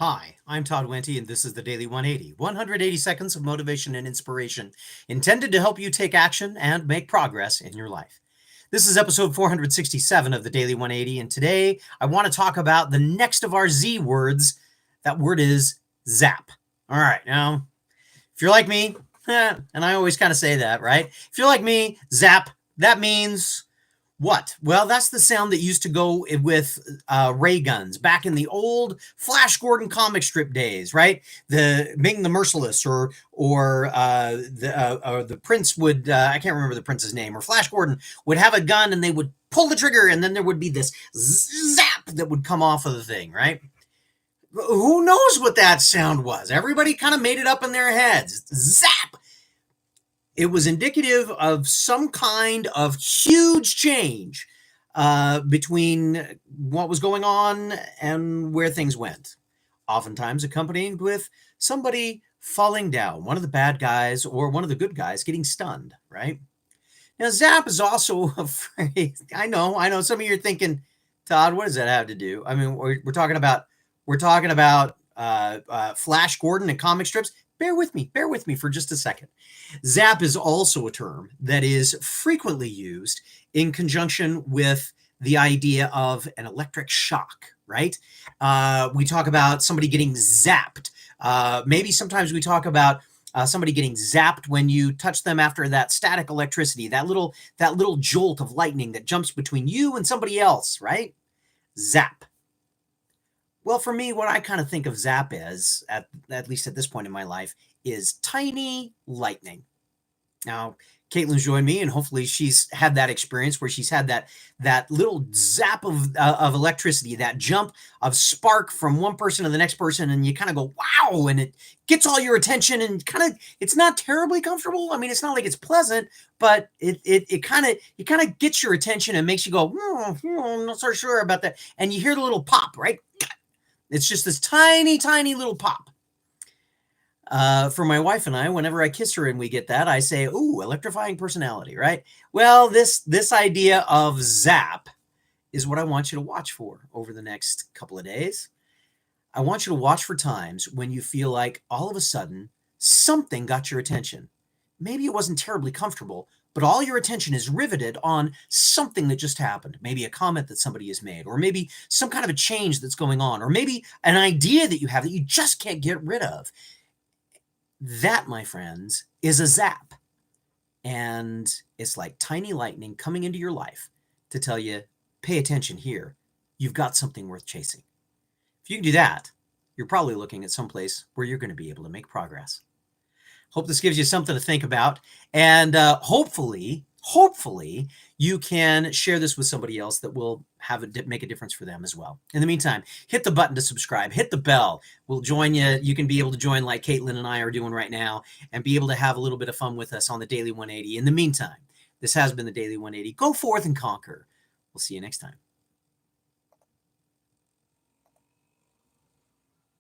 Hi, I'm Todd Wente, and this is the Daily 180, 180 seconds of motivation and inspiration intended to help you take action and make progress in your life. This is episode 467 of the Daily 180, and today I want to talk about the next of our Z words. That word is ZAP. All right, now, if you're like me, and I always kind of say that, right? If you're like me, ZAP, that means what? Well, that's the sound that used to go with ray guns back in the old Flash Gordon comic strip days, right? The Ming the Merciless, or the Prince would I can't remember the Prince's name, or Flash Gordon would have a gun and they would pull the trigger, and then there would be this zap that would come off of the thing, right? Who knows what that sound was? Everybody kind of made it up in their heads. Zap. It was indicative of some kind of huge change between what was going on and where things went, oftentimes accompanied with somebody falling down, one of the bad guys or one of the good guys getting stunned, right? Now, zap is also a phrase. I know. Some of you are thinking, Todd, what does that have to do? I mean, we're talking about Flash Gordon and comic strips. Bear with me for just a second. Zap is also a term that is frequently used in conjunction with the idea of an electric shock, right? We talk about somebody getting zapped. Maybe sometimes we talk about somebody getting zapped when you touch them after that static electricity, that little jolt of lightning that jumps between you and somebody else, right? Zap. Well, for me, what I kind of think of zap as, at least at this point in my life, is tiny lightning. Now, Caitlin's joined me, and hopefully she's had that experience where she's had that little zap of electricity, that jump of spark from one person to the next person, and you kind of go, wow, and it gets all your attention, and it's not terribly comfortable. I mean, it's not like it's pleasant, but it kind of gets your attention and makes you go, I'm not so sure about that. And you hear the little pop, right? It's just this tiny, tiny little pop. For my wife and I, whenever I kiss her and we get that, I say, ooh, electrifying personality, right? Well, this idea of zap is what I want you to watch for over the next couple of days. I want you to watch for times when you feel like all of a sudden something got your attention. Maybe it wasn't terribly comfortable, but all your attention is riveted on something that just happened. Maybe a comment that somebody has made, or maybe some kind of a change that's going on, or maybe an idea that you have that you just can't get rid of. That, my friends, is a zap. And it's like tiny lightning coming into your life to tell you, pay attention here. You've got something worth chasing. If you can do that, you're probably looking at someplace where you're going to be able to make progress. Hope this gives you something to think about. And hopefully, you can share this with somebody else that will make a difference for them as well. In the meantime, hit the button to subscribe, hit the bell. We'll join you. You can be able to join like Caitlin and I are doing right now and be able to have a little bit of fun with us on the Daily 180. In the meantime, this has been the Daily 180. Go forth and conquer. We'll see you next time.